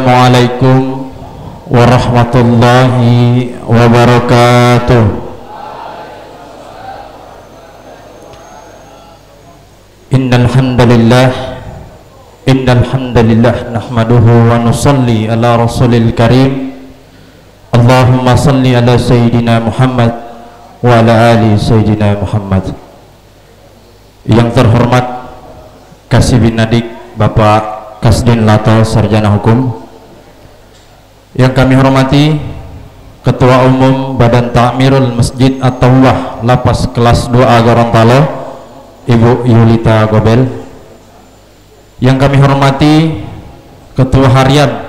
Assalamualaikum warahmatullahi wabarakatuh. Innal hamdalillah nahmaduhu wa nusalli ala rasulil karim. Allahumma salli ala sayyidina Muhammad wa ala ali sayyidina Muhammad. Yang terhormat Kasibin Adik Bapak Kasdin Lato Sarjana Hukum, yang kami hormati Ketua Umum Badan Ta'mirul Masjid At-Tawbah Lapas Kelas 2A Gorontalo Ibu Yulita Gobel, yang kami hormati Ketua Harian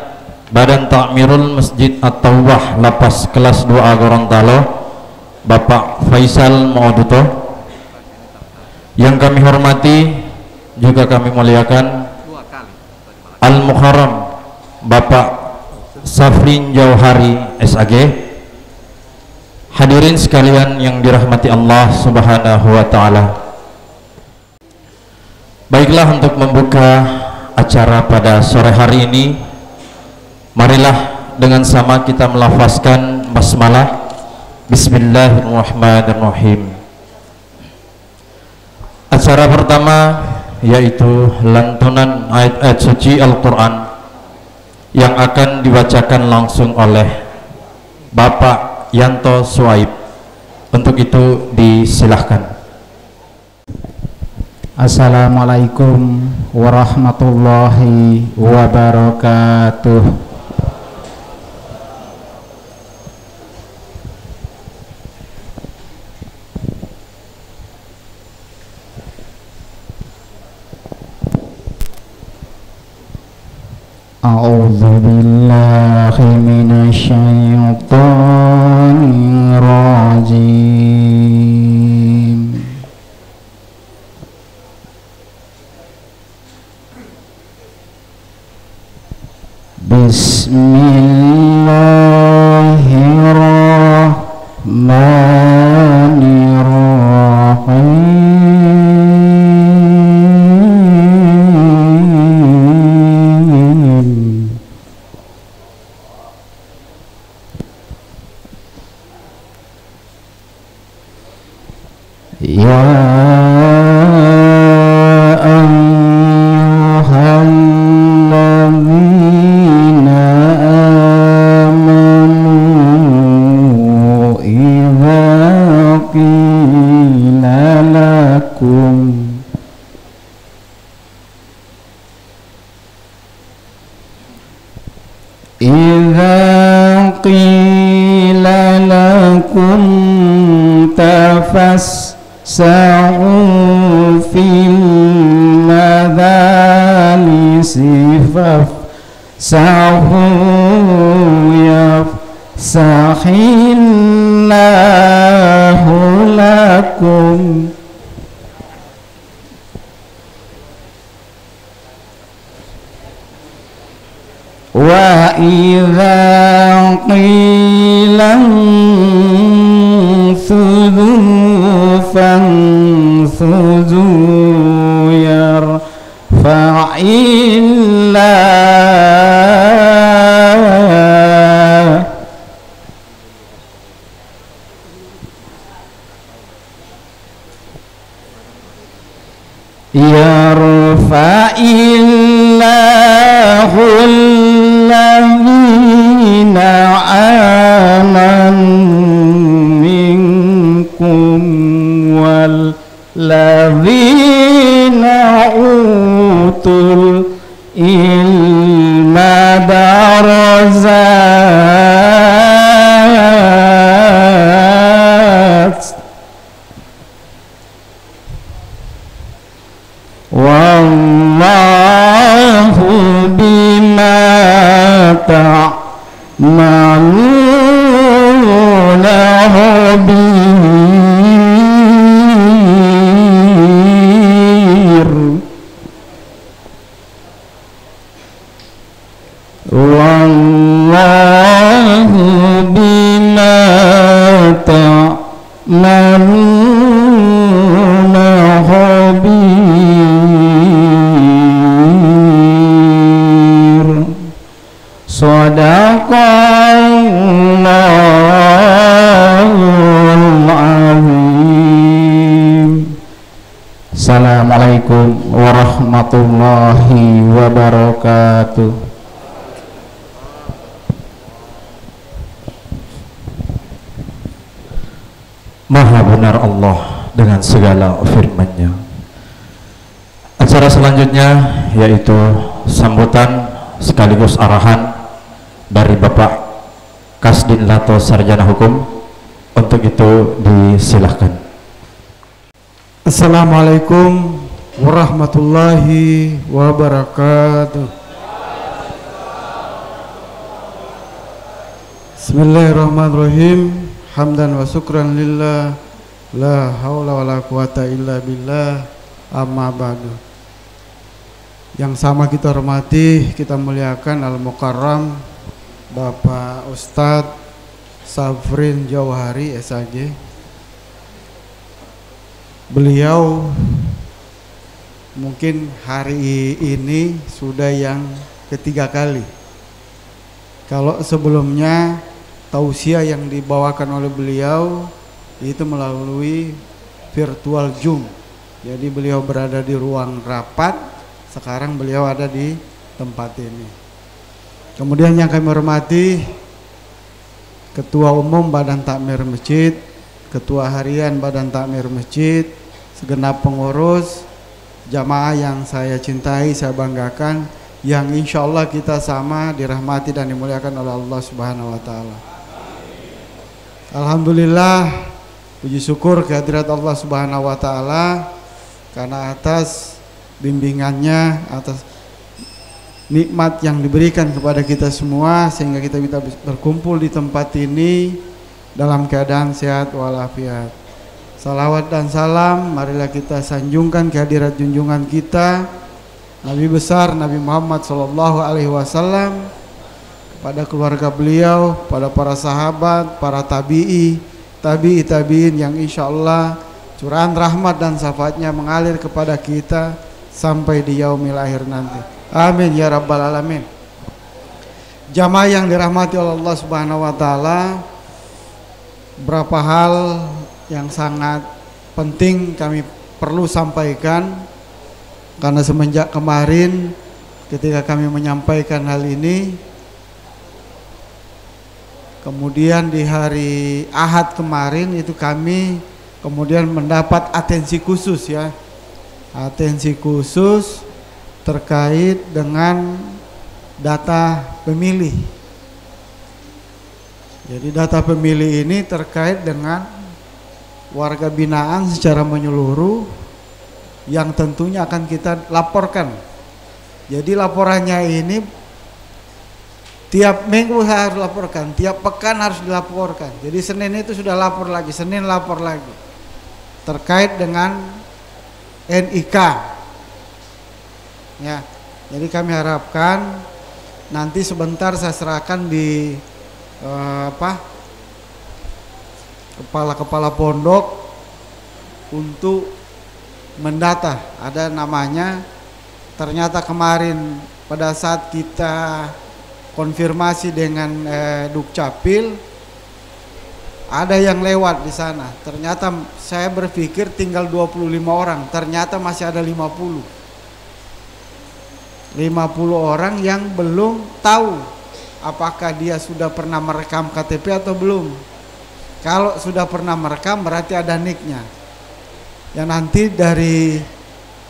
Badan Ta'mirul Masjid At-Tawbah Lapas Kelas 2A Gorontalo Bapak Faisal Mauduto, yang kami hormati juga kami muliakan Al-Muharram Bapak Safrin Jauhari SAG. Hadirin sekalian yang dirahmati Allah Subhanahu wa taala. Baiklah, untuk membuka acara pada sore hari ini, marilah dengan sama kita melafazkan basmalah. Bismillahirrahmanirrahim. Acara pertama yaitu lantunan ayat-ayat suci Al-Quran yang akan dibacakan langsung oleh Bapak Yanto Suaib. Untuk itu disilahkan. Assalamualaikum warahmatullahi wabarakatuh. A'udzu billahi minasyaitonir rajim. Bismillahirrahmanirrahim. Ya ayyuhalladzina amanu idza qila lakum tafassahu fil madalisi fafsahu yafsahillahu lakum wa idza qila fanfudhu yarfa'illah yarfa'illahu alladhina amanu minkum walladzina utul ilma darajat wallahu bima ta'maluna khabir. Wallahu bima ta'maluna khabir. Maha benar Allah dengan segala firman-Nya. Acara selanjutnya yaitu sambutan sekaligus arahan dari Bapak Kasdin Lato Sarjana Hukum. Untuk itu disilahkan. Assalamualaikum warahmatullahi wabarakatuh. Bismillahirrahmanirrahim. Hamdan wa syukran lillah, la haula wa la quwata illa billah, amma ba'du. Yang sama kita hormati, kita muliakan Al-Mukarram Bapak Ustadz Safrin Jauhari SAG. Beliau mungkin hari ini sudah yang ketiga kali. Kalau sebelumnya tausiah yang dibawakan oleh beliau itu melalui virtual Zoom. Jadi beliau berada di ruang rapat, sekarang beliau ada di tempat ini. Kemudian yang kami hormati Ketua Umum Badan Takmir Masjid, Ketua Harian Badan Takmir Masjid, segenap pengurus, jamaah yang saya cintai, saya banggakan, yang insya Allah kita sama dirahmati dan dimuliakan oleh Allah Subhanahu wa Ta'ala. Alhamdulillah, puji syukur kehadirat Allah Subhanahu wa Ta'ala karena atas bimbingannya, atas nikmat yang diberikan kepada kita semua sehingga kita bisa berkumpul di tempat ini dalam keadaan sehat walafiat. Salawat dan salam marilah kita sanjungkan kehadirat junjungan kita Nabi besar Nabi Muhammad SAW, pada keluarga beliau, pada para sahabat, para tabi'in yang insya Allah curahan rahmat dan syafaatnya mengalir kepada kita sampai di yaumil akhir nanti. Amin ya rabbal alamin. Jamaah yang dirahmati oleh Allah Subhanahu wa Ta'ala, berapa hal yang sangat penting kami perlu sampaikan, karena semenjak kemarin ketika kami menyampaikan hal ini, kemudian di hari Ahad kemarin itu kami kemudian mendapat atensi khusus ya. Atensi khusus terkait dengan data pemilih. Jadi data pemilih ini terkait dengan warga binaan secara menyeluruh yang tentunya akan kita laporkan. Jadi laporannya ini tiap minggu harus laporkan, tiap pekan harus dilaporkan. Jadi Senin itu sudah lapor lagi, Senin lapor lagi. Terkait dengan NIK. Ya. Jadi kami harapkan nanti sebentar saya serahkan di kepala-kepala pondok untuk mendata. Ada namanya. Ternyata kemarin pada saat kita konfirmasi dengan Dukcapil, ada yang lewat di sana. Ternyata saya berpikir tinggal 25 orang, ternyata masih ada 50 orang yang belum tahu apakah dia sudah pernah merekam KTP atau belum. Kalau sudah pernah merekam berarti ada NIK-nya. Ya, nanti dari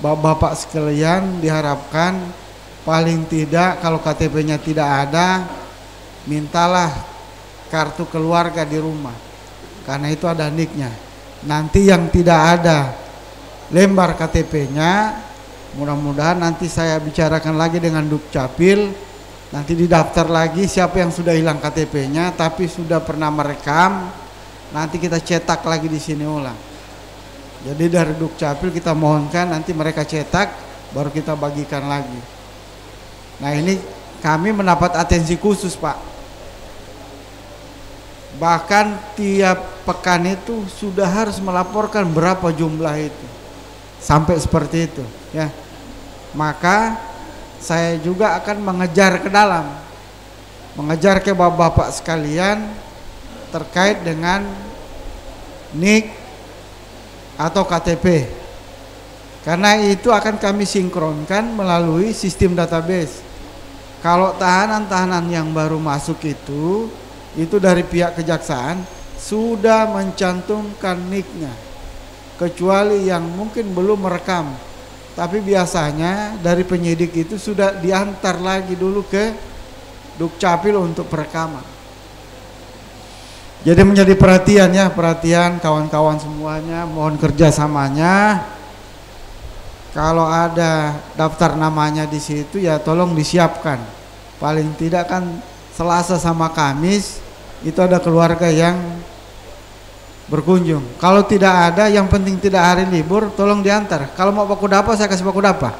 bapak-bapak sekalian diharapkan paling tidak kalau KTP-nya tidak ada, mintalah kartu keluarga di rumah, karena itu ada NIK-nya. Nanti yang tidak ada lembar KTP-nya, mudah-mudahan nanti saya bicarakan lagi dengan Dukcapil, nanti didaftar lagi siapa yang sudah hilang KTP-nya tapi sudah pernah merekam, nanti kita cetak lagi di sini ulang. Jadi dari Dukcapil kita mohonkan nanti mereka cetak, baru kita bagikan lagi. Nah ini kami mendapat atensi khusus Pak. Bahkan tiap pekan itu sudah harus melaporkan berapa jumlah itu. Sampai seperti itu ya. Maka saya juga akan mengejar ke dalam, mengejar ke bapak-bapak sekalian terkait dengan NIK atau KTP. Karena itu akan kami sinkronkan melalui sistem database. Kalau tahanan-tahanan yang baru masuk itu dari pihak kejaksaan sudah mencantumkan niknya, kecuali yang mungkin belum merekam. Tapi biasanya dari penyidik itu sudah diantar lagi dulu ke Dukcapil untuk perekaman. Jadi menjadi perhatian ya, perhatian kawan-kawan semuanya, mohon kerjasamanya. Kalau ada daftar namanya di situ ya tolong disiapkan. Paling tidak kan Selasa sama Kamis itu ada keluarga yang berkunjung. Kalau tidak ada, yang penting tidak hari libur, tolong diantar. Kalau mau baku dapa, saya kasih baku dapa.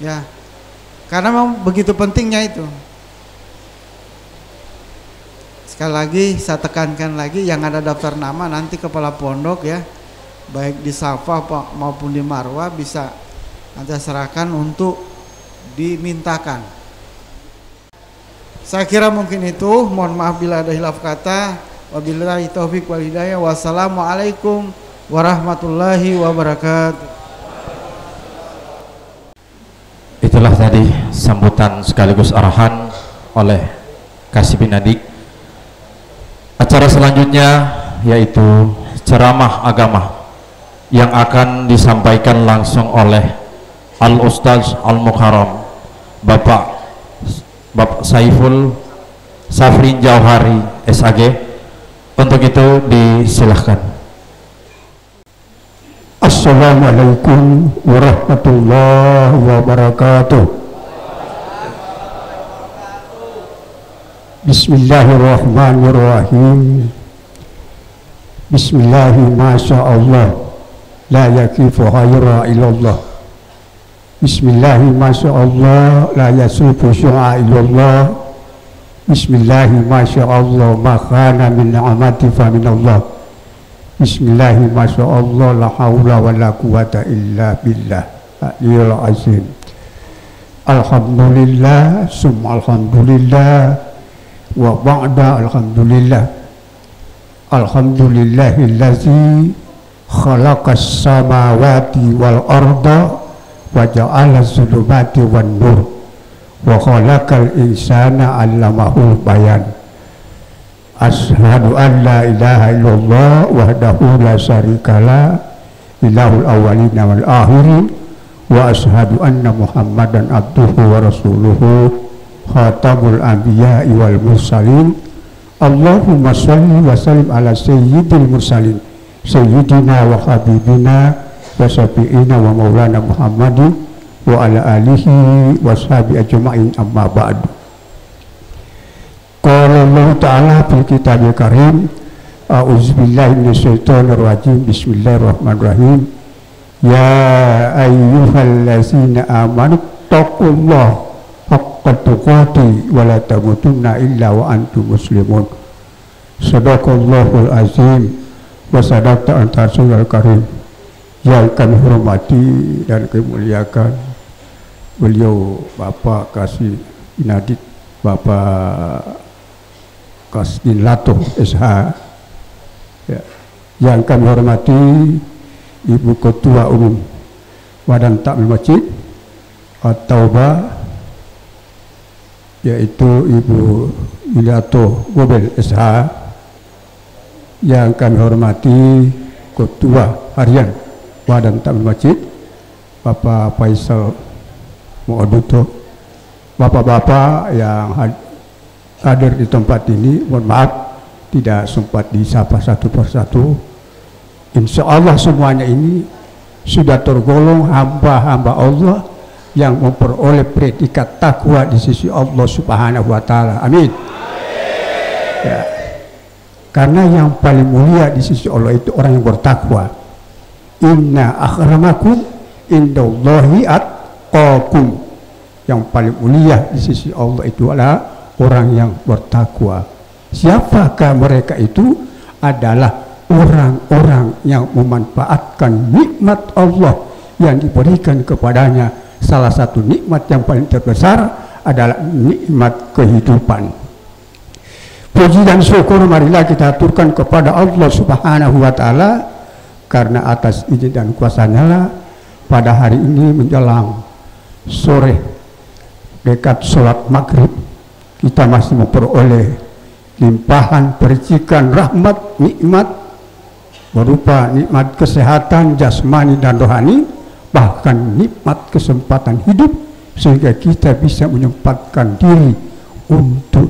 Ya, karena memang begitu pentingnya itu. Sekali lagi saya tekankan lagi, yang ada daftar nama nanti kepala pondok ya, baik di Safa maupun di Marwah bisa nanti serahkan untuk dimintakan. Saya kira mungkin itu. Mohon maaf bila ada hilaf kata. Wabillahi taufiq wal hidayah. Wassalamualaikum warahmatullahi wabarakatuh. Itulah tadi sambutan sekaligus arahan oleh Kasih Binadik. Acara selanjutnya yaitu ceramah agama yang akan disampaikan langsung oleh Al-Ustaz Al-Mukarram Bapak Saiful Safrin Jauhari SAG. Untuk itu disilahkan. Assalamualaikum warahmatullahi wabarakatuh. Bismillahirrahmanirrahim. Bismillahi masyaallah, la yakifu khaira illallah. Bismillahi masyaallah, la yasufu syu'a illallah. Bismillahi masyaallah, ma khana min ni'mati fa min Allah. Bismillahi masyaallah, la haula wa la quwata illa billah al-'aliyyil azim. Alhamdulillah summa alhamdulillah wa ba'da alhamdulillah. Alhamdulillahillazi khalaqas samawati wal arda wa ja'ala zulumati wan nur wa khalaqal insana 'allamahul bayan. Asyhadu an la ilaha illallah wahdahu la syarikalah ilahul awwalina wal akhirin wa asyhadu anna muhammadan abduhu wa rasuluhu khatamul anbiya'i wal mursalin. Allahumma sholli wa sallim ala sayyidil mursalin sayyidina wa habibina wa syafi'ina wa maulana muhammadin wa ala alihi wa sahbihi ajma'in, amma ba'du. Qala Allah ta'ala fil kitabil karim, a'udzubillahi minasyaitonir rajim, bismillahirrahmanirrahim. Ya ayyuhallazina amanu taqullaha haqqa tuqatih wa la tamutunna illa wa antum muslimun. Shadaqallahul azim wa sadaqta anta rasulul karim. Yang kami hormati dan kami muliakan beliau Bapak Kasih Binadik, Bapak Kasih Lato SH ya. Yang kami hormati Ibu Ketua Umum Badan Takmir Masjid At-Taubah, yaitu Ibu Ilato Gobel SH. Yang kami hormati Ketua Harian Badan Takmir Masjid Bapak Faisal Mu'aduto, bapak-bapak yang hadir di tempat ini, mohon maaf tidak sempat disapa satu persatu. Insya Allah semuanya ini sudah tergolong hamba-hamba Allah yang memperoleh predikat takwa di sisi Allah Subhanahu wa Ta'ala. Amin. Ya. Karena yang paling mulia di sisi Allah itu orang yang bertakwa. Inna akramakum indallahi atqakum. Yang paling mulia di sisi Allah itu adalah orang yang bertakwa. Siapakah mereka itu? Adalah orang-orang yang memanfaatkan nikmat Allah yang diberikan kepadanya. Salah satu nikmat yang paling terbesar adalah nikmat kehidupan. Puji dan syukur marilah kita aturkan kepada Allah Subhanahu wa Ta'ala, karena atas izin dan kuasa-Nya lah pada hari ini menjelang sore dekat sholat maghrib kita masih memperoleh limpahan percikan rahmat nikmat berupa nikmat kesehatan jasmani dan rohani, bahkan nikmat kesempatan hidup, sehingga kita bisa menyempatkan diri untuk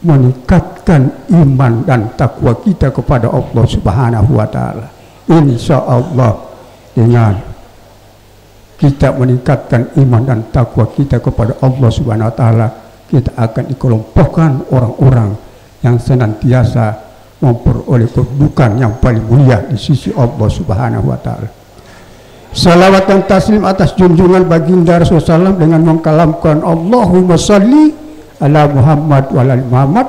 meningkatkan iman dan takwa kita kepada Allah Subhanahu wa Ta'ala. Insya Allah, dengan kita meningkatkan iman dan takwa kita kepada Allah Subhanahu wa Ta'ala, kita akan dikelompokkan orang-orang yang senantiasa memperoleh kedudukan yang paling mulia di sisi Allah Subhanahu wa Ta'ala. Salawat dan taslim atas junjungan baginda Rasulullah SAW dengan mengkalamkan Allahumma salli ala Muhammad wa ala Muhammad.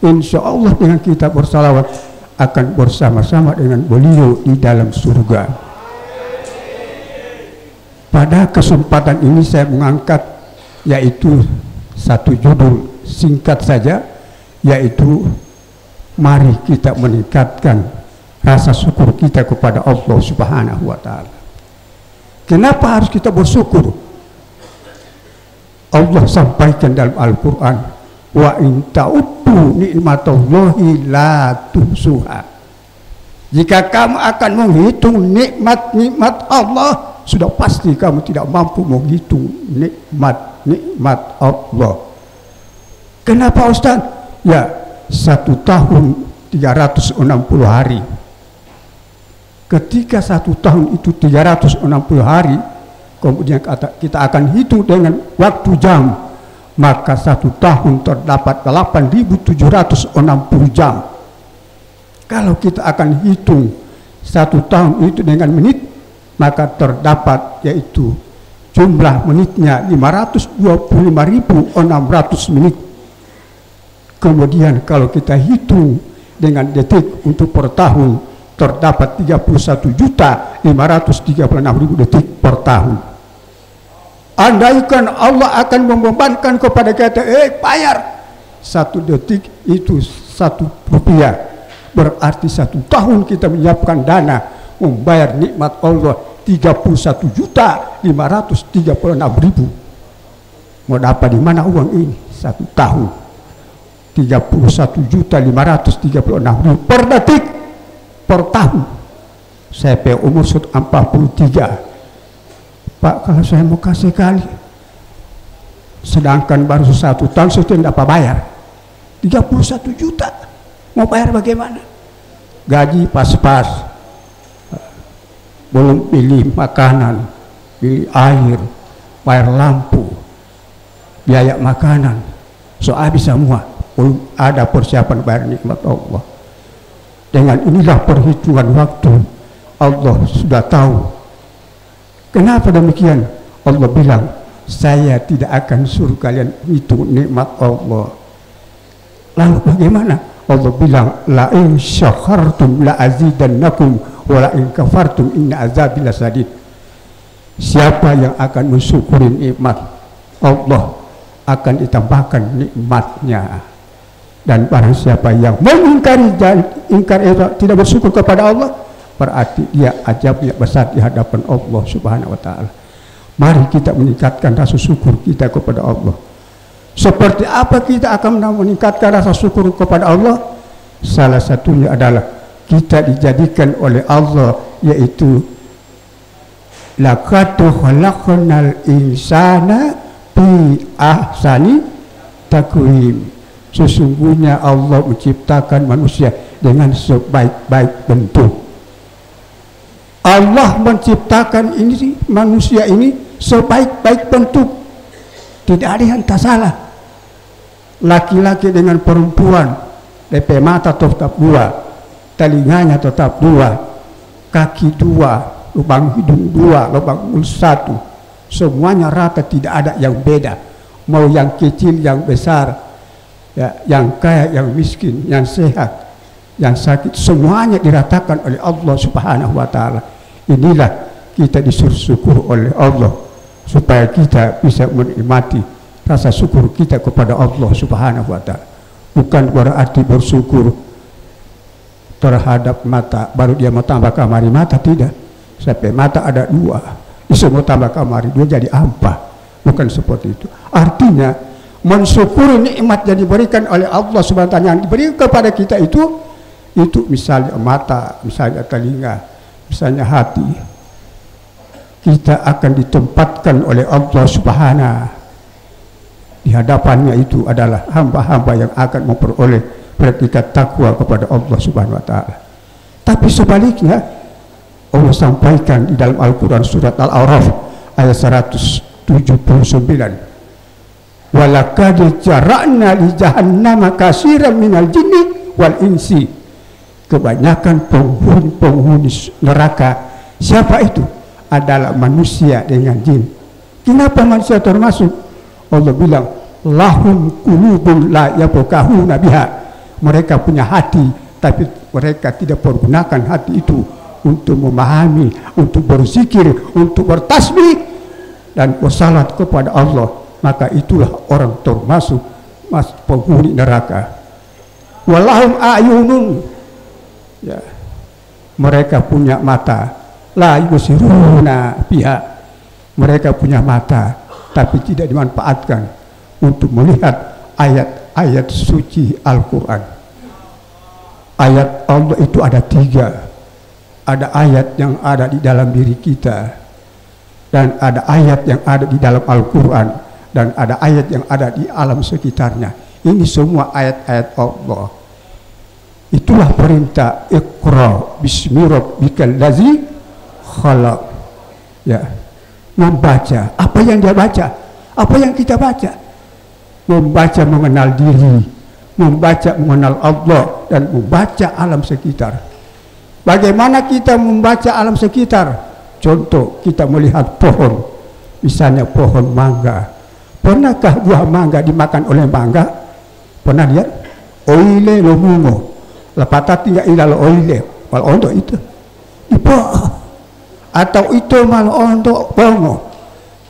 Insya Allah dengan kita bersalawat akan bersama-sama dengan beliau di dalam surga. Pada kesempatan ini saya mengangkat yaitu satu judul singkat saja, yaitu mari kita meningkatkan rasa syukur kita kepada Allah Subhanahu wa Ta'ala. Kenapa harus kita bersyukur? Allah sampaikan dalam Al-Quran, wa in ta'uddu ni'matallahi la tuhsuha. Jika kamu akan menghitung nikmat-nikmat Allah, sudah pasti kamu tidak mampu menghitung nikmat-nikmat Allah. Kenapa Ustaz? Ya, 1 tahun 360 hari. Ketika 1 tahun itu 360 hari, kemudian kita akan hitung dengan waktu jam, maka 1 tahun terdapat 8.760 jam. Kalau kita akan hitung 1 tahun itu dengan menit, maka terdapat yaitu jumlah menitnya 525.600 menit. Kemudian kalau kita hitung dengan detik untuk per tahun, terdapat 31.536.000 detik per tahun. Andaikan Allah akan membebankan kepada kita, bayar 1 detik itu 1 rupiah, berarti 1 tahun kita menyiapkan dana membayar nikmat Allah 31.536.000. Mau dapat di mana uang ini? 1 tahun 31.536.000 per detik per tahun. Saya punya umur 43. Pak, kalau saya mau kasih kali, sedangkan baru 1 tahun saya tidak apa bayar 31 juta, mau bayar bagaimana? Gaji pas-pas, belum pilih makanan, pilih air, bayar lampu, biaya makanan, so habis semua. Belum ada persiapan bayar nikmat Allah. Dengan inilah perhitungan waktu, Allah sudah tahu. Kenapa demikian? Allah bilang, saya tidak akan suruh kalian hitung nikmat Allah. Lalu bagaimana? Allah bilang, la in syakartum la azidannakum wa la in kafartum inna azabi lasadid. Siapa yang akan mensyukuri nikmat Allah akan ditambahkan nikmatnya. Dan barang siapa yang mengingkari dan ingkar itu tidak bersyukur kepada Allah, berarti dia azabnya besar di hadapan Allah Subhanahu wa Ta'ala. Mari kita meningkatkan rasa syukur kita kepada Allah. Seperti apa kita akan meningkatkan rasa syukur kepada Allah? Salah satunya adalah kita dijadikan oleh Allah, yaitu laqad khalaqnal insana fi ahsani taqwim. Sesungguhnya Allah menciptakan manusia dengan sebaik-baik bentuk. Allah menciptakan ini manusia ini sebaik-baik bentuk. Tidak ada yang tak salah. Laki-laki dengan perempuan, DP mata tetap 2, telinganya tetap 2, kaki 2, lubang hidung 2, lubang mulut 1. Semuanya rata, tidak ada yang beda. Mau yang kecil, yang besar, ya, yang kaya, yang miskin, yang sehat, yang sakit, semuanya diratakan oleh Allah Subhanahu wa Ta'ala. Inilah kita disuruh syukur oleh Allah, supaya kita bisa menikmati rasa syukur kita kepada Allah Subhanahu wa Ta'ala. Bukan berarti bersyukur terhadap mata, baru dia mau tambah kamari mata, tidak. Sampai mata ada 2, bisa mau tambah kamari 2 jadi apa? Bukan seperti itu. Artinya mensyukuri nikmat yang diberikan oleh Allah Subhanahu wa taala yang diberikan kepada kita itu misalnya mata, misalnya telinga, misalnya hati, kita akan ditempatkan oleh Allah Subhanahu di hadapannya itu adalah hamba-hamba yang akan memperoleh predikat takwa kepada Allah Subhanahu wa taala. Tapi sebaliknya Allah sampaikan di dalam Al-Qur'an surat Al-A'raf ayat 179. Walaqad jara'na li jahannama katsiran minal jinni wal insi. Kebanyakan penghuni neraka siapa itu? Adalah manusia dengan jin. Kenapa manusia termasuk? Allah bilang lahum qulubun la yafqahuna biha. Mereka punya hati tapi mereka tidak pergunakan hati itu untuk memahami, untuk berzikir, untuk bertasbih dan bersalat kepada Allah. Maka itulah orang termasuk penghuni neraka. Walahum ayunun, ya, mereka punya mata, la yusiruna biha. Mereka punya mata tapi tidak dimanfaatkan untuk melihat ayat-ayat suci Al-Quran. Ayat Allah itu ada 3. Ada ayat yang ada di dalam diri kita, dan ada ayat yang ada di dalam Al-Quran, dan ada ayat yang ada di alam sekitarnya. Ini semua ayat-ayat Allah. Itulah perintah Iqra bismi rabbikal ladzi khalaq. Ya, membaca. Apa yang dia baca? Apa yang kita baca? Membaca mengenal diri, membaca mengenal Allah, dan membaca alam sekitar. Bagaimana kita membaca alam sekitar? Contoh, kita melihat pohon, misalnya pohon mangga. Pernahkah buah mangga dimakan oleh mangga? Pernah lihat? Oile lo mungo, lapata tinggal ilal oile, wal ondo itu. Ipo, atau itu mal ondo bongo,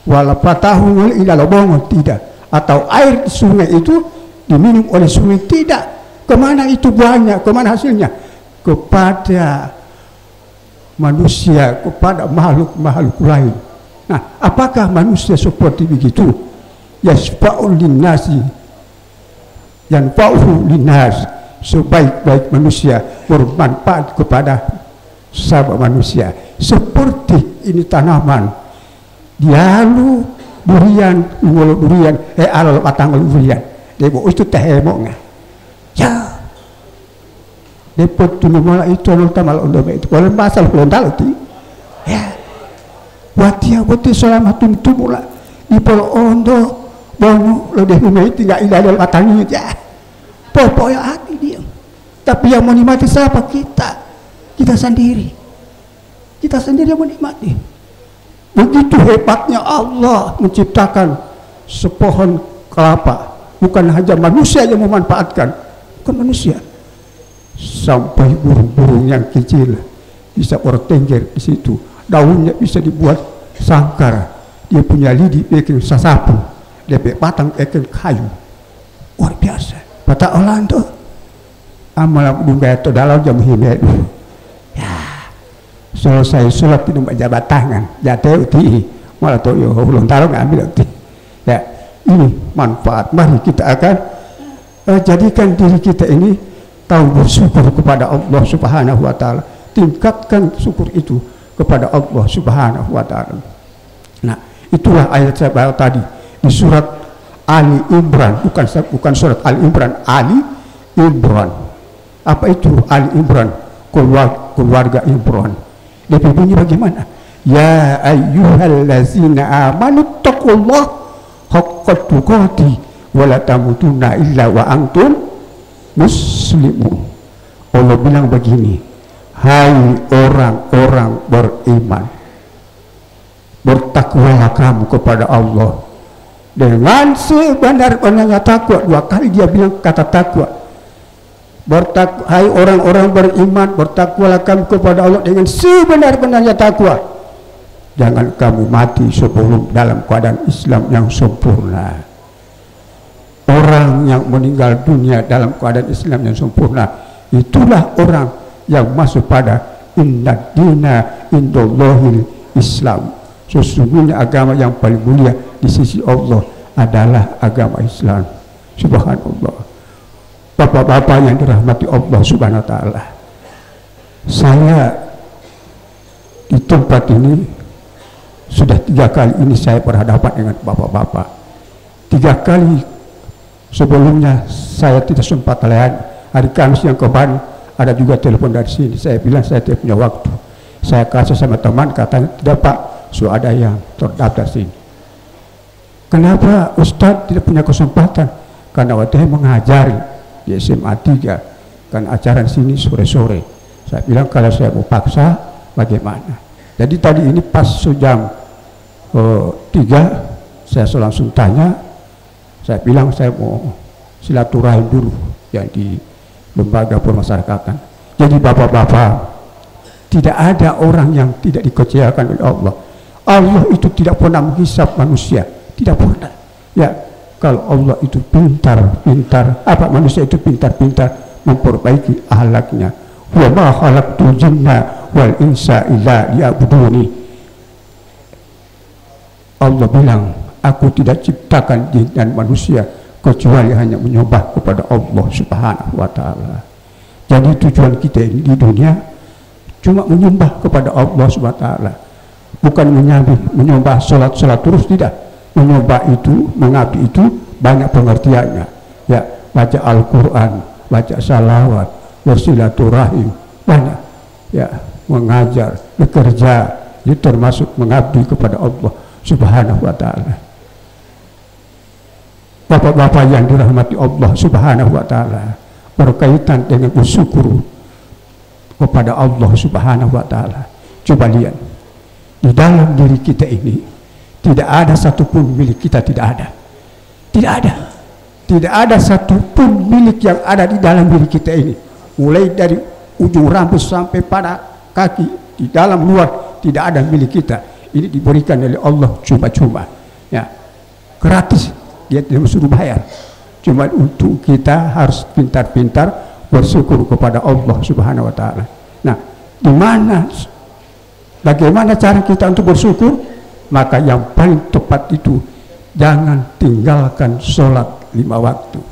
walapatahu ilal bongo tidak. Atau air sungai itu diminum oleh sungai tidak. Kemana itu buahnya? Kemana hasilnya? Kepada manusia, kepada makhluk-makhluk lain. Nah, apakah manusia seperti begitu? Yasfa'ul linnasi, yanfa'uhu linnas, sebaik-baik manusia bermanfaat kepada sahabat manusia. Seperti ini tanaman, dialu durian, ngolo durian, alal batang durian, debo itu tehemongnya. Ya, depot tunu mala itu alal tamal ondo itu, kalau basal pelondal itu, ya, watia selamatun tumula di polo ondo. Bangun lo deh rumah itu nggak ilal batangnya ya, pokoknya hati dia. Tapi yang menikmati siapa? Kita sendiri yang menikmati. Begitu hebatnya Allah menciptakan sepohon kelapa. Bukan hanya manusia yang memanfaatkan, bukan manusia, sampai burung-burung yang kecil bisa bertengger di situ. Daunnya bisa dibuat sangkar. Dia punya lidi bikin sasapu. Dia patang ikan kayu, luar biasa. Kata orang tu, amal bunga itu dalam jam himet. Ya, selesai sholat itu berjabat tangan, jatuh uti, malah tu yo belum taruh ngambil uti. Ya, ini manfaat. Mari kita akan jadikan diri kita ini tahu bersyukur kepada Allah Subhanahu wa taala. Tingkatkan syukur itu kepada Allah Subhanahu wa taala. Nah, itulah ayat saya baru tadi di surat Ali Imran, bukan surat Ali Imran, Ali Imran. Apa itu Ali Imran? Keluarga Imran. Dia bunyi bagaimana? Ya ayyuhallazina amanu taqullaha haqqa tuqatih wa la tamutunna illa wa antum muslimun. Allah bilang begini, hai orang-orang beriman, bertakwalah kamu kepada Allah dengan sebenar-benarnya takwa. 2 kali dia bilang kata takwa. Hai orang-orang beriman, bertakwalah kamu kepada Allah dengan sebenar-benarnya takwa. Jangan kamu mati sebelum dalam keadaan Islam yang sempurna. Orang yang meninggal dunia dalam keadaan Islam yang sempurna, itulah orang yang masuk pada inna dina indallahil Islam. Sesungguhnya agama yang paling mulia di sisi Allah adalah agama Islam. Subhanallah. Bapak-bapak yang dirahmati Allah Subhanahu wa taala. Saya di tempat ini sudah 3 kali ini saya berhadapan dengan bapak-bapak. 3 kali sebelumnya saya tidak sempat layani. Hari Kamis yang kemarin ada juga telepon dari sini. Saya bilang saya tidak punya waktu. Saya kasih sama teman, katanya tidak Pak, sudah ada yang terdaftar sini. Kenapa Ustadz tidak punya kesempatan? Karena waktu saya mengajari di SMA 3, kan acara di sini sore-sore. Saya bilang kalau saya mau paksa, bagaimana? Jadi tadi ini pas jam 3, saya langsung tanya. Saya bilang saya mau silaturahim dulu yang di lembaga pemasyarakatan. Jadi bapak-bapak, tidak ada orang yang tidak dikecewakan oleh Allah. Allah itu tidak pernah menghisap manusia, tidak pernah. Ya, kalau Allah itu pintar-pintar, apa manusia itu pintar-pintar memperbaiki akhlaknya. Wa ma khalaqtul jinna wal insa illa liya'buduni. Allah bilang, aku tidak ciptakan jin dan manusia kecuali hanya menyembah kepada Allah Subhanahu wa taala. Jadi tujuan kita ini di dunia cuma menyembah kepada Allah Subhanahu wa taala. Bukan menyembah salat terus, tidak. Menyembah itu, mengabdi itu banyak pengertiannya. Ya, baca Al-Qur'an, baca salawat, bersilaturahim, banyak. Ya, mengajar, bekerja, itu termasuk mengabdi kepada Allah Subhanahu wa taala. Bapak-bapak yang dirahmati Allah Subhanahu wa taala, berkaitan dengan bersyukur kepada Allah Subhanahu wa taala. Coba lihat, di dalam diri kita ini tidak ada satupun milik kita, tidak ada. Tidak ada satupun milik yang ada di dalam diri kita ini. Mulai dari ujung rambut sampai pada kaki, di dalam luar tidak ada milik kita. Ini diberikan oleh Allah cuma-cuma. Ya, gratis. Dia tidak suruh bayar. Cuma untuk kita harus pintar-pintar bersyukur kepada Allah Subhanahu wa taala. Nah, bagaimana cara kita untuk bersyukur? Maka yang paling tepat itu jangan tinggalkan sholat 5 waktu.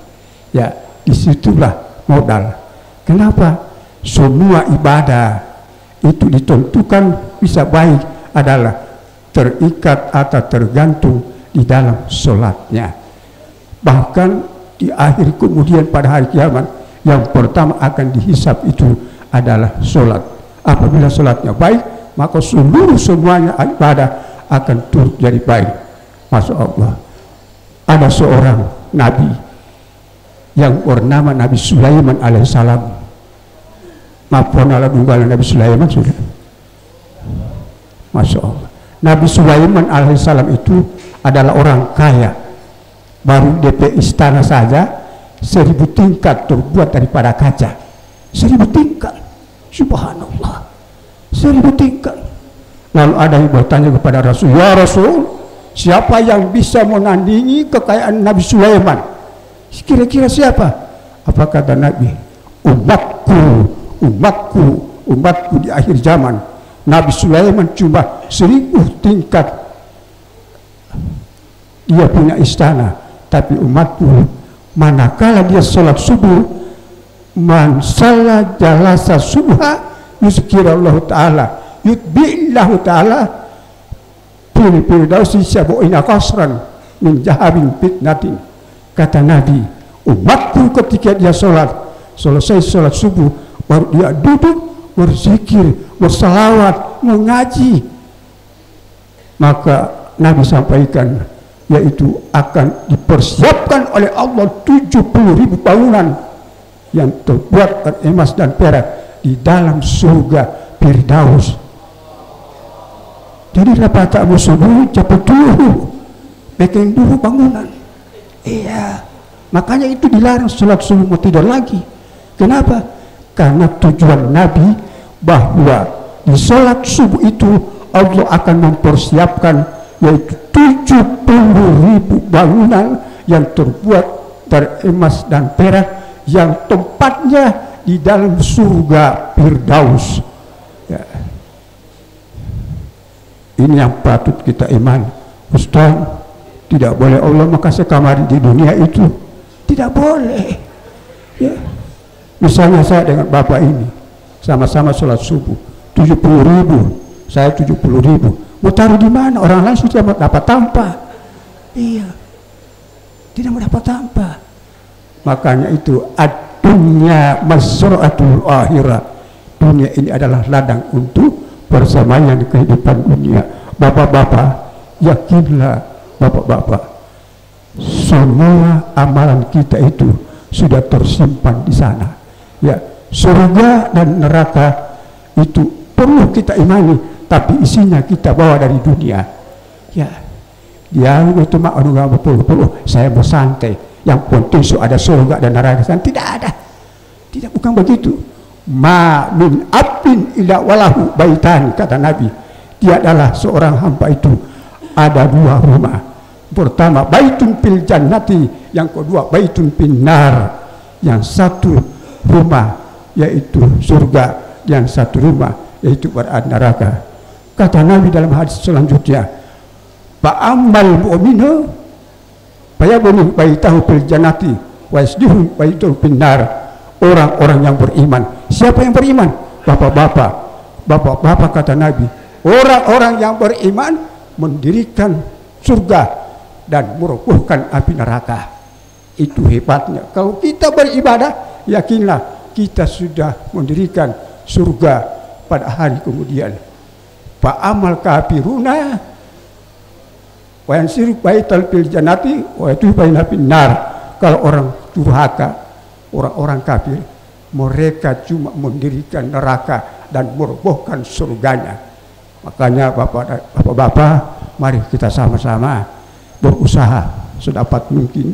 Ya, disitulah modal. Kenapa? Semua ibadah itu ditentukan bisa baik adalah terikat atau tergantung di dalam sholatnya. Bahkan di akhir kemudian pada hari kiamat yang pertama akan dihisap itu adalah sholat. Apabila sholatnya baik, maka semuanya ibadah akan turut jadi baik. Masya Allah. Ada seorang nabi yang bernama Nabi Sulaiman alaihissalam. Maafkan Allah dunggala Nabi Sulaiman sudah. Masya Allah. Nabi Sulaiman alaihissalam itu adalah orang kaya. Baru DP istana saja 1000 tingkat terbuat daripada kaca. 1000 tingkat. Subhanallah. 1000 tingkat. Lalu ada yang bertanya kepada Rasul, ya Rasul, siapa yang bisa menandingi kekayaan Nabi Sulaiman? Kira-kira siapa? Apa kata Nabi? Umatku di akhir zaman. Nabi Sulaiman cuma 1000 tingkat dia punya istana, tapi umatku manakala dia sholat subuh, man shalla jalasa subha yuzkirallahu ta'ala yutbi'illahu ta'ala fil firdausi sab'ina qasran min jahabin fitnatin. Kata Nabi, umatku ketika dia selesai sholat subuh, baru dia duduk berzikir, bersalawat, mengaji, maka Nabi sampaikan, yaitu akan dipersiapkan oleh Allah 70.000 bangunan yang terbuat dari emas dan perak di dalam surga Firdaus. Jadi dapat tak subuh cepat dulu, bikin dulu bangunan. Iya, makanya itu dilarang sholat subuh mau tidur lagi. Kenapa? Karena tujuan Nabi bahwa di sholat subuh itu Allah akan mempersiapkan yaitu 70.000 bangunan yang terbuat dari emas dan perak yang tempatnya di dalam surga Firdaus. Ya. Ini yang patut kita imani. Ustaz, Tidak boleh Allah makasih kamar di dunia itu, tidak boleh. Ya. Misalnya saya dengan bapak ini sama-sama sholat subuh 70.000, saya 70.000, mau taruh di mana? Orang lain sudah dapat tanpa. Iya, tidak mau dapat tanpa. Makanya itu ad-dunya masra'atul akhirah. Dunia ini adalah ladang untuk persamaan kehidupan dunia. Bapak-bapak, yakinlah bapak-bapak, semua amalan kita itu sudah tersimpan di sana. Ya, surga dan neraka itu perlu kita imani, tapi isinya kita bawa dari dunia. Ya, dia itu mak perlu saya bersantai. Yang penting ada surga dan neraka sana. Tidak ada, tidak, bukan begitu. Ma min abdin illa walahu baitan, kata Nabi. Dia adalah seorang hamba itu ada dua rumah. Pertama baitun fil jannati, yang kedua baitun fin nar. Yang satu rumah yaitu surga, yang satu rumah yaitu berada neraka. Kata Nabi dalam hadis selanjutnya, fa'ammal mu'minu fayabni baitahu fil jannati wa yasdihu baitahu fin nar. Orang-orang yang beriman. Siapa yang beriman? Bapak-bapak. Bapak-bapak, kata Nabi, orang-orang yang beriman mendirikan surga dan merobohkan api neraka. Itu hebatnya. Kalau kita beribadah, yakinlah kita sudah mendirikan surga pada hari kemudian. Fa'amal kafiruna wa yansiru baital fil jannati wa yatubu baina finnar. Kalau orang durhaka, orang-orang kafir, mereka cuma mendirikan neraka dan merobohkan surganya. Makanya bapak-bapak, mari kita sama-sama berusaha sedapat mungkin.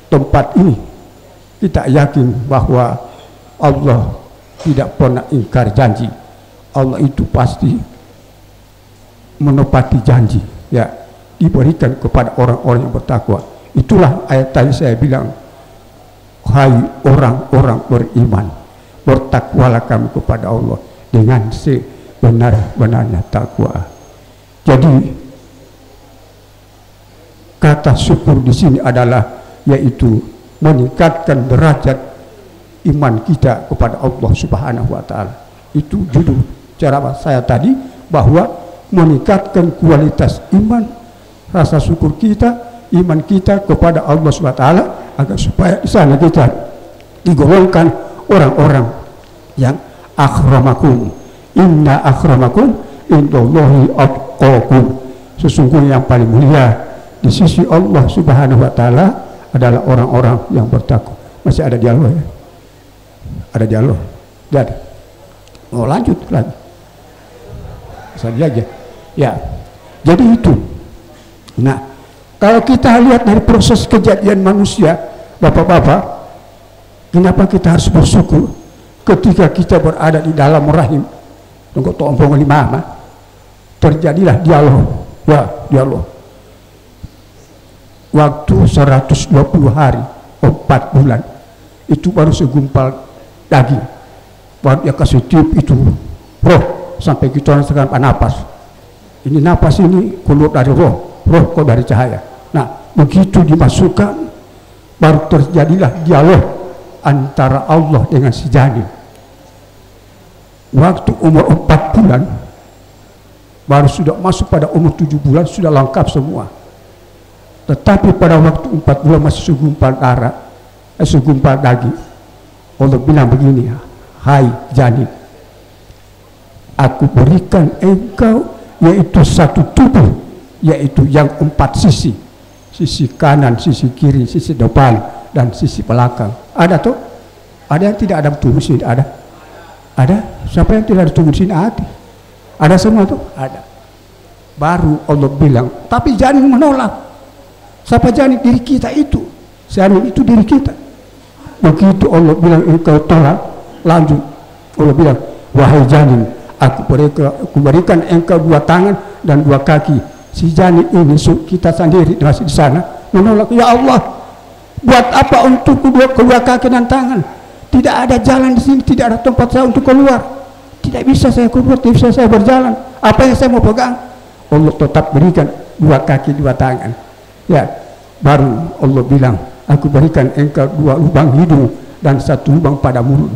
Tempat ini kita yakin bahwa Allah tidak pernah ingkar janji. Allah itu pasti menepati janji, ya, diberikan kepada orang-orang yang bertakwa. Itulah ayat tadi saya bilang, hai orang-orang beriman, bertakwalah kamu kepada Allah dengan sebenar-benarnya takwa. Jadi kata syukur di sini adalah yaitu meningkatkan derajat iman kita kepada Allah Subhanahu wa taala. Itu judul cara saya tadi, bahwa meningkatkan kualitas iman, rasa syukur kita, iman kita kepada Allah Subhanahu wa taala, agar supaya di sana kita digolongkan orang-orang yang akramakum, inna akramakum indallahi atqakum. Sesungguhnya yang paling mulia di sisi Allah Subhanahu wa taala adalah orang-orang yang bertakwa. Masih ada dialog ya? Ada dialog? Jadi mau lanjut lagi saja aja ya. Jadi itu. Nah, kalau kita lihat dari proses kejadian manusia, bapak-bapak, kenapa kita harus bersyukur ketika kita berada di dalam rahim tunggu tombong lima, terjadilah dialog, ya, dialog. Waktu 120 hari 4 bulan itu baru segumpal daging, baru dia kasih tiup itu roh sampai kita sekarang napas. Ini napas ini keluar dari roh, roh kok dari cahaya. Nah, begitu dimasukkan baru terjadilah dialog antara Allah dengan si janin. Waktu umur 4 bulan baru sudah masuk pada umur 7 bulan, sudah lengkap semua. Tetapi pada waktu 4 bulan masih segumpal darah, segumpal daging. Allah bilang begini, hai janin, aku berikan engkau yaitu satu tubuh, yaitu yang 4 sisi. Sisi kanan, sisi kiri, sisi depan, dan sisi belakang. Ada tuh? Ada yang tidak ada tubuh sini? Ada? Ada? Siapa yang tidak ada tubuh sini? Ada semua tuh? Ada. Baru Allah bilang, tapi janin menolak. Siapa janin? Diri kita itu. Janin itu diri kita. Begitu Allah bilang engkau tolak, lanjut Allah bilang, wahai janin, aku berikan engkau 2 tangan dan 2 kaki. Si janin ini kita sendiri masih di sana menolak. Ya Allah, buat apa untuk kedua kaki dan tangan? Tidak ada jalan di sini, tidak ada tempat saya untuk keluar. Tidak bisa saya keluar, tidak bisa saya berjalan. Apa yang saya mau pegang? Allah tetap berikan dua kaki, dua tangan. Ya, baru Allah bilang, aku berikan engkau dua lubang hidung dan satu lubang pada mulut.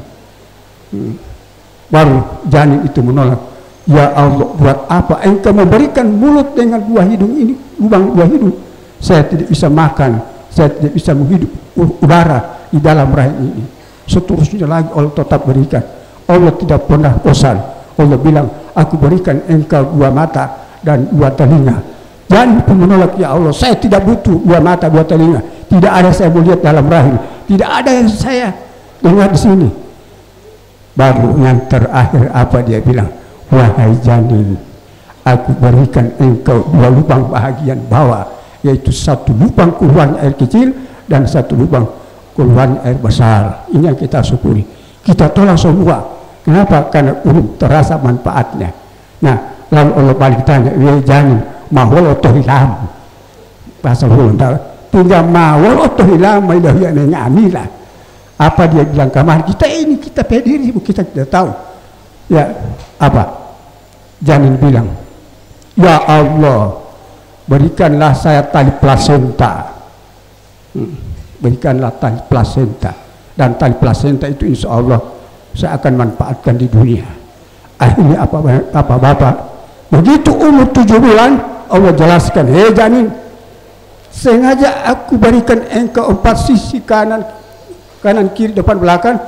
Baru janin itu menolak. Ya Allah, buat apa engkau memberikan mulut dengan dua hidung ini, lubang dua hidung? Saya tidak bisa makan, saya tidak bisa menghidup udara di dalam rahim ini. Seterusnya lagi Allah tetap berikan. Allah tidak pernah bosan. Allah bilang, aku berikan engkau dua mata dan dua telinga. Janin pun menolak, ya Allah, saya tidak butuh dua mata, dua telinga. Tidak ada saya melihat dalam rahim. Tidak ada yang saya dengar di sini. Baru yang terakhir apa dia bilang? Wahai janin, aku berikan engkau dua lubang bahagian bawah, yaitu satu lubang keluarnya air kecil dan satu lubang keluarnya air besar. Ini yang kita syukuri. Kita tolak semua. Kenapa? Karena belum terasa manfaatnya. Nah, lalu Allah balik tanya, wahai janin, mahwal atau hilam? Bahasa Huluntar, tinggal mahwal atau hilam, ilahiyah nengamilah. Apa dia bilang kamar kita ini, kita pediri, kita tidak tahu. Ya, apa? Janin bilang, ya Allah, berikanlah saya tali plasenta. Berikanlah tali plasenta. Dan tali plasenta itu insya Allah saya akan manfaatkan di dunia. Akhirnya apa Bapak? Begitu umur 7 bulan, Allah jelaskan, hei janin, sengaja aku berikan engkau 4 sisi kanan kiri depan belakang.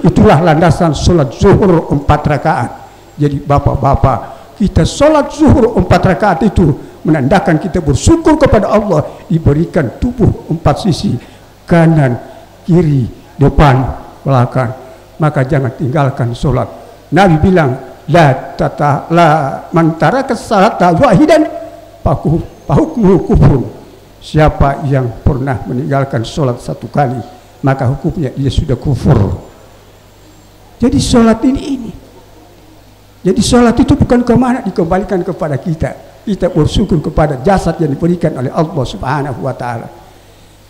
Itulah landasan sholat zuhur 4 rakaat. Jadi bapak-bapak, kita sholat zuhur 4 rakaat itu menandakan kita bersyukur kepada Allah diberikan tubuh 4 sisi, kanan, kiri, depan, belakang. Maka jangan tinggalkan sholat. Nabi bilang, la mantara kesalata wahidan pahukmuhu kufur. Siapa yang pernah meninggalkan sholat 1 kali, maka hukumnya dia sudah kufur. Jadi sholat ini. Jadi sholat itu bukan kemana, dikembalikan kepada kita. Kita bersyukur kepada jasad yang diberikan oleh Allah Subhanahu wa Ta'ala.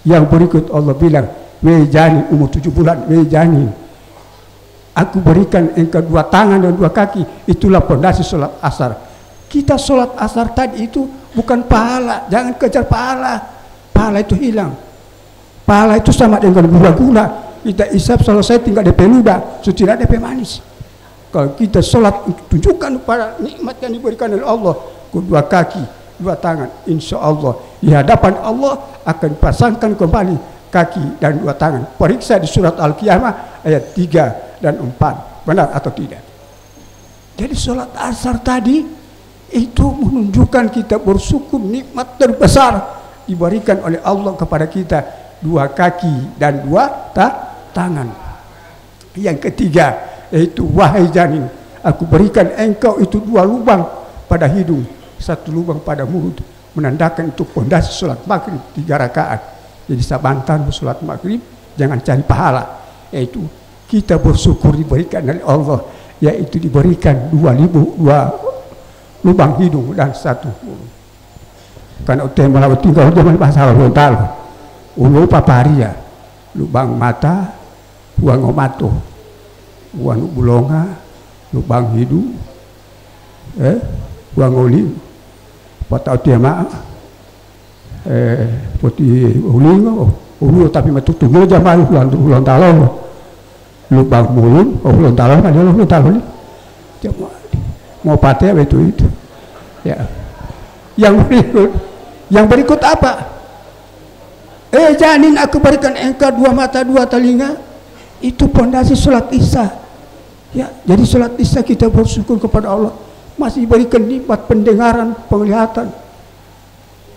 Yang berikut Allah bilang, wahai janin umur 7 bulan, wahai janin, aku berikan engkau 2 tangan dan 2 kaki. Itulah pondasi sholat asar. Kita sholat asar tadi itu bukan pahala. Jangan kejar pahala. Pahala itu hilang. Pahala itu sama dengan gula-gula. Kita isap selesai tinggal DP ludah, sudah DP manis. Kalau kita sholat tunjukkan pada nikmat yang diberikan oleh Allah, kedua kaki, 2 tangan, insya Allah di hadapan Allah akan pasangkan kembali kaki dan 2 tangan. Periksa di surat Al-Qiyamah ayat 3 dan 4, benar atau tidak? Jadi sholat asar tadi itu menunjukkan kita bersyukur nikmat terbesar diberikan oleh Allah kepada kita, 2 kaki dan 2 tangan. Yang ketiga yaitu, wahai janin, aku berikan engkau itu 2 lubang pada hidung, 1 lubang pada mulut, menandakan itu pondasi sholat maghrib 3 rakaat. Jadi sabantan sholat maghrib jangan cari pahala, yaitu kita bersyukur diberikan oleh Allah, yaitu diberikan 2 lubang hidung dan 1 mulut. Karena utama lalu tinggal zaman bahasa Lontal, ulu paparia, lubang mata, buang omato, buang bulonga, lubang hidung, buang oli, patau tiama, putih ulingo, ulu tapi matutu moja malu ulang talong, lubang mulut, ulang talong ada ulang talong, mau pakai itu, ya. Yang berikut apa? Janin, aku berikan engkau 2 mata 2 telinga. Itu pondasi sholat isya. Ya, jadi sholat isya kita bersyukur kepada Allah masih berikan nikmat pendengaran, penglihatan.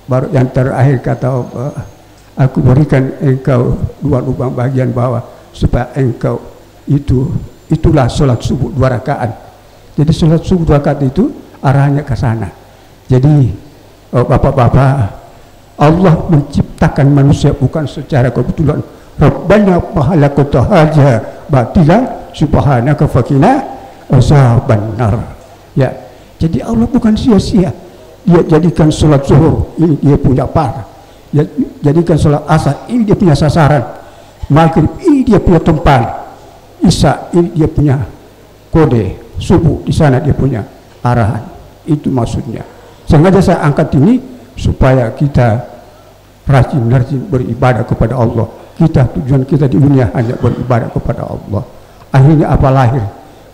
Baru yang terakhir kata Allah, aku berikan engkau 2 lubang bagian bawah supaya engkau itulah sholat subuh 2 rakaat. Jadi sholat subuh 2 rakaat itu arahnya ke sana. Jadi bapak-bapak, Allah menciptakan manusia bukan secara kebetulan. Rabbana pahalakota haja batilan subhanaka fakina azabannar. Ya, jadi Allah bukan sia-sia. Dia jadikan sholat zuhur ini dia punya par. Dia jadikan sholat asar ini dia punya sasaran. Maghrib ini dia punya tempat. Isya ini dia punya kode. Subuh di sana dia punya arahan. Itu maksudnya. Sengaja saya angkat ini supaya kita rajin-rajin beribadah kepada Allah. Tujuan kita di dunia hanya beribadah kepada Allah. Akhirnya apa lahir?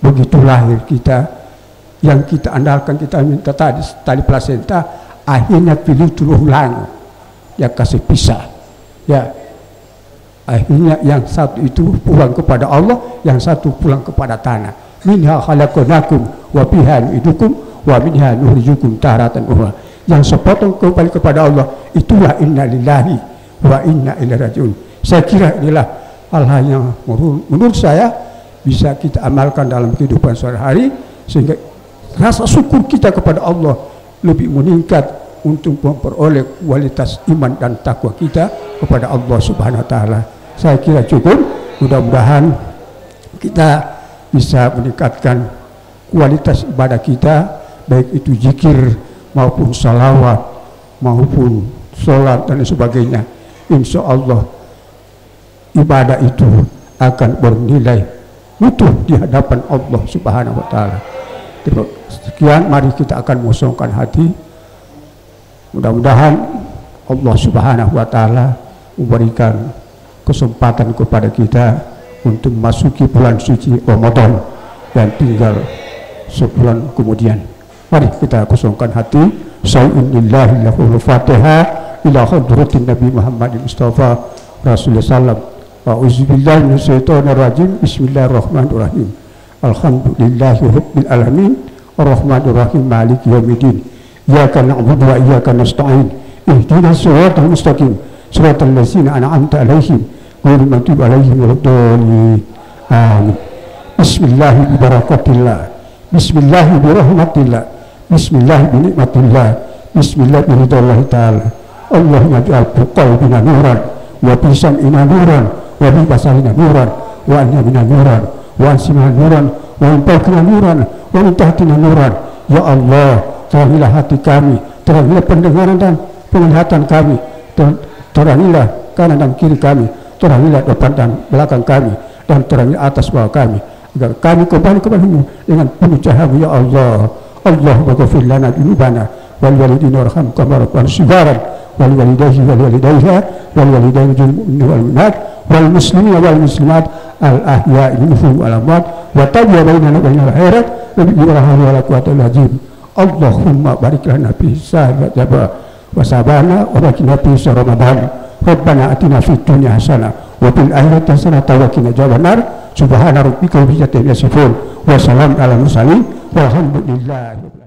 Begitu lahir kita, yang kita andalkan, kita minta tali plasenta, akhirnya pilih tulang ya kasih pisah ya. Akhirnya yang satu itu pulang kepada Allah, yang satu pulang kepada tanah. Minha khalaqnakum wa fiha nu'idukum wa minha nukhrijukum taratan ukhra. Yang sepotong kembali kepada Allah, itulah inna lillahi wa inna ilaihi rajiun. Saya kira inilah hal-hal yang menurut saya bisa kita amalkan dalam kehidupan sehari-hari, sehingga rasa syukur kita kepada Allah lebih meningkat untuk memperoleh kualitas iman dan takwa kita kepada Allah Subhanahu wa taala. Saya kira cukup. Mudah-mudahan kita bisa meningkatkan kualitas ibadah kita, baik itu zikir maupun salawat maupun sholat dan sebagainya. Insya Allah ibadah itu akan bernilai utuh di hadapan Allah Subhanahu wa taala. Sekian, mari kita akan mengosongkan hati. Mudah-mudahan Allah Subhanahu wa taala memberikan kesempatan kepada kita untuk memasuki bulan suci Ramadan dan tinggal sebulan kemudian. Mari kita kosongkan hati. Sa'inillahi lahul fatihah ila hadratin Nabi Muhammad Mustafa Rasulullah sallam. A'udzubillahi minasyaitonir rajim. Bismillahirrahmanirrahim. Alhamdulillahi rabbil alamin. Arrahmanir rahim. Maliki yaumiddin. Iyyaka na'budu wa iyyaka nasta'in. Ihdinas siratal mustaqim. Siratal ladzina an'amta 'alaihim ghairil maghdubi 'alaihim waladdallin. Amin. Bismillahi bi barakatillah. Bismillahi bi rahmatillah. Bismillahi bi nikmatillah. Bismillahi bi ridwallahi ta'ala. Allahumma ja'al qalbina nuran wa bi sam'ina nuran wa bi basarina nuran wa anna nuran wa ansimina nuran wa min fawqina nuran wa min tahtina nuran. Ya Allah, terangilah hati kami, terangilah pendengaran dan penglihatan kami, terangilah kanan dan kiri kami, terangilah depan dan belakang kami, dan terangilah atas bawah kami, agar kami kembali kepadamu dengan penuh cahaya. Ya Allah, Allahumma ghfir lana dzunubana wal walidina warham kama rabbana shibaran wal walidayhi wal walidayha wal walidayni wal mu'minina wal mu'minat wal muslimina wal muslimat al ahya'i minhum wal amwat wa tabiyya bainana wa bainal khairat wa bi rahmati wa la quwwata illa billah. Allahumma barik lana fi sa'ati wa sabana wa bakina fi Ramadan. Rabbana atina fid dunya hasanah wa fil akhirati hasanah wa qina adzabannar. Subhana rabbika rabbil izzati amma yasifun wa salamun alal mursalin walhamdulillahi